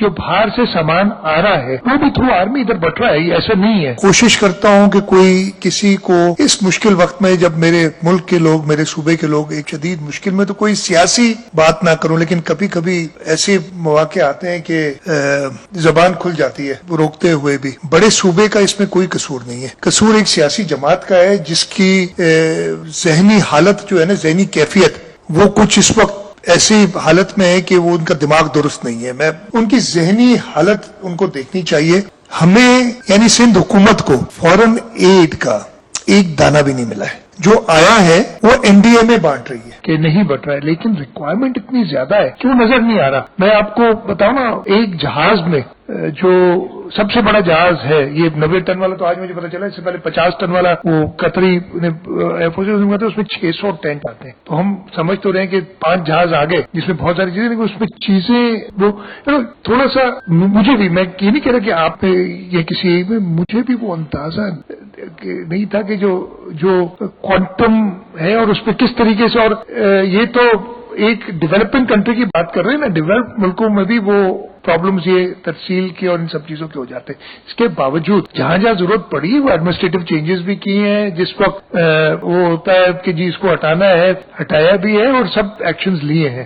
जो बाहर से सामान आ रहा है वो भी थ्रू आर्मी इधर बट रहा है, ऐसा नहीं है। कोशिश करता हूं कि कोई किसी को इस मुश्किल वक्त में, जब मेरे मुल्क के लोग, मेरे सूबे के लोग एक शदीद मुश्किल में, तो कोई सियासी बात ना करूं, लेकिन कभी कभी ऐसे मौके आते हैं कि जबान खुल जाती है रोकते हुए भी। बड़े सूबे का इसमें कोई कसूर नहीं है, कसूर एक सियासी जमात का है जिसकी जहनी हालत जो है ना, जहनी कैफियत, वो कुछ इस वक्त ऐसी हालत में है कि वो उनका दिमाग दुरुस्त नहीं है। मैं उनकी जहनी हालत उनको देखनी चाहिए। हमें यानी सिंध हुकूमत को फॉरेन एड का एक दाना भी नहीं मिला है, जो आया है वो एनडीए में बांट रही है कि नहीं बट रहा है, लेकिन रिक्वायरमेंट इतनी ज्यादा है कि वो नजर नहीं आ रहा। मैं आपको बताऊं ना, एक जहाज में जो सबसे बड़ा जहाज है ये 90 टन वाला, तो आज मुझे पता चला, इससे पहले 50 टन वाला वो कतरी एयरफोर्स में था, उसमें 600 टैंक आते हैं। तो हम समझ तो रहे हैं कि 5 जहाज आ गए जिसमें बहुत सारी चीजें, लेकिन उसमें चीजें वो थोड़ा सा, मुझे भी, मैं ये नहीं कह रहा कि आप ये किसी में, मुझे भी वो अंदाजा नहीं था कि जो क्वांटम है और उस पर किस तरीके से, और ये तो एक डेवलपिंग कंट्री की बात कर रहे हैं ना, डेवलप मुल्कों में भी वो प्रॉब्लम्स ये तरसील की और इन सब चीजों के हो जाते हैं। इसके बावजूद जहां जहां जरूरत पड़ी वो एडमिनिस्ट्रेटिव चेंजेस भी किए हैं, जिस वक्त वो होता है कि जी इसको हटाना है, हटाया भी है और सब एक्शंस लिए हैं।